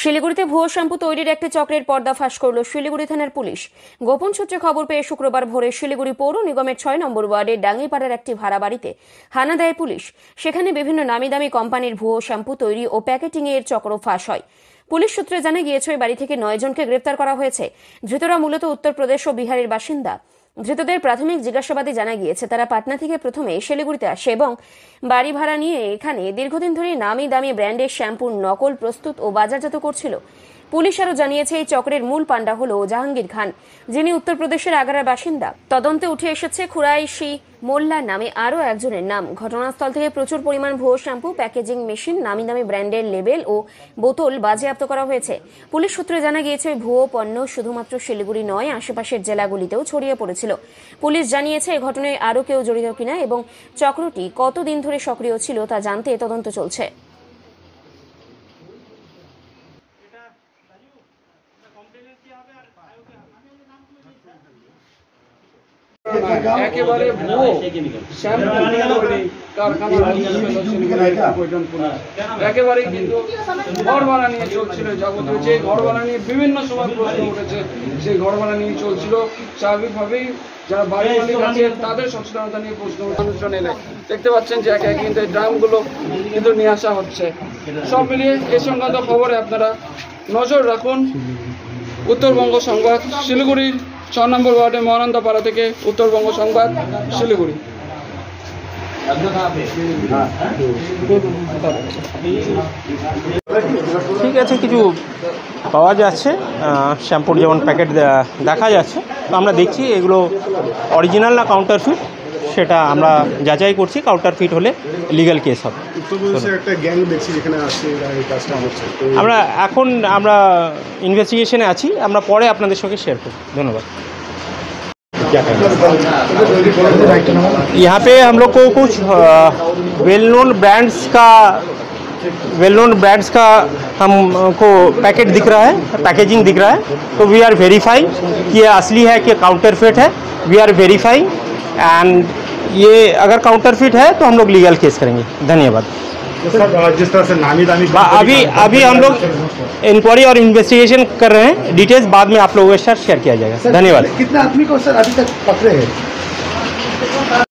শিলিগুড়িতে ভুয়ো শ্যাম্পু তৈরির একটি চক্রের পর্দাফাশ করল শিলিগুড়ি থানার পুলিশ। গোপন সূত্রে খবর পেয়ে শুক্রবার ভোরে শিলিগুড়ি পৌর নিগমের ৬ নম্বর ওয়ার্ডের ডাঙ্গিপাড়ার একটি ভাড়া বাড়িতে হানা দেয় পুলিশ। সেখানে বিভিন্ন নামি দামি কোম্পানির ভুয়ো শ্যাম্পু তৈরি ও প্যাকেটিং এর চক্র ফাঁস হয়। পুলিশ সূত্রে জানা গিয়েছে ওই বাড়ি থেকে ৯ জনকে গ্রেপ্তার করা হয়েছে। ধৃতরা মূলত উত্তরপ্রদেশ ও বিহারের বাসিন্দা। ধৃতদের প্রাথমিক জিজ্ঞাসাবাদে জানা গিয়েছে তারা পাটনা থেকে প্রথমে শিলিগুড়িতে আসে এবং বাড়ি ভাড়া নিয়ে এখানে দীর্ঘদিন ধরে নামি দামি ব্র্যান্ডের শ্যাম্পুর নকল প্রস্তুত ও বাজারজাত করছিল। পুলিশ আরও জানিয়েছে এই চক্রের মূল পান্ডা হল জাহাঙ্গীর খান, যিনি উত্তরপ্রদেশের আগ্রার বাসিন্দা। তদন্তে উঠে এসেছে খুরাইশি মোল্লা নামে আরও একজনের নাম। ঘটনাস্থল থেকে প্রচুর পরিমাণ ভুয়ো শ্যাম্পু, প্যাকেজিং মেশিন, নামি দামি ব্র্যান্ডের লেবেল ও বোতল বাজেয়াপ্ত করা হয়েছে। পুলিশ সূত্রে জানা গিয়েছে ওই ভুয়ো পণ্য শুধুমাত্র শিলিগুড়ি নয়, আশেপাশের জেলাগুলিতেও ছড়িয়ে পড়েছিল। পুলিশ জানিয়েছে এই ঘটনায় আরও কেউ জড়িত কিনা এবং চক্রটি কতদিন ধরে সক্রিয় ছিল তা জানতে তদন্ত চলছে। একেবারে ভুয়ো শ্যাম্পু কারখানা একেবারে কিন্তু ঘর ভাড়া নিয়ে চলছিল। যাবতীয় যে ঘর ভাড়া নিয়ে বিভিন্ন সময় প্রশ্ন উঠেছে, সেই ঘর ভাড়া নিয়ে চলছিল। স্বাভাবিকভাবেই যারা বাড়ি মালিক আছে তাদের সচেতনতা নিয়ে প্রশ্ন মানুষজন এলে দেখতে পাচ্ছেন যে একে কিন্তু এই ড্রামগুলো কিন্তু নিয়ে আসা হচ্ছে। সব মিলিয়ে এই সংক্রান্ত খবরে আপনারা নজর রাখুন। উত্তরবঙ্গ সংবাদ, শিলিগুড়ির ৬ নম্বর ওয়ার্ডে মহানন্দাপাড়া থেকে উত্তরবঙ্গ সংবাদ, শিলিগুড়ি। ঠিক আছে, কিছু পাওয়া যাচ্ছে শ্যাম্পুর যেমন প্যাকেট দেখা যাচ্ছে, তো আমরা দেখছি এগুলো অরিজিনাল না কাউন্টারফিট সেটা আমরা যাচাই করছি। কাউন্টারফিট হলে লিগ্যাল কেস হবে। আমরা ইনভেস্টিগেশনে আছি, আমরা পরে আপনাদের সঙ্গে শেয়ার করব। ধন্যবাদ। यहाँ पे हम लोग को कुछ वेल नोन ब्रांड्स का हमको पैकेट दिख रहा है, पैकेजिंग दिख रहा है। तो वी आर वेरीफाइंग कि ये असली है कि काउंटरफिट है। वी आर वेरीफाइंग एंड ये अगर काउंटरफिट है तो हम लोग लीगल केस करेंगे। धन्यवाद। जिस तरह से नामी दामी अभी हम लोग इंक्वायरी और इन्वेस्टिगेशन कर रहे हैं। डिटेल्स बाद में आप लोगों के साथ शेयर किया जाएगा। धन्यवाद। कितने आदमी को सर अभी तक पकड़े हैं?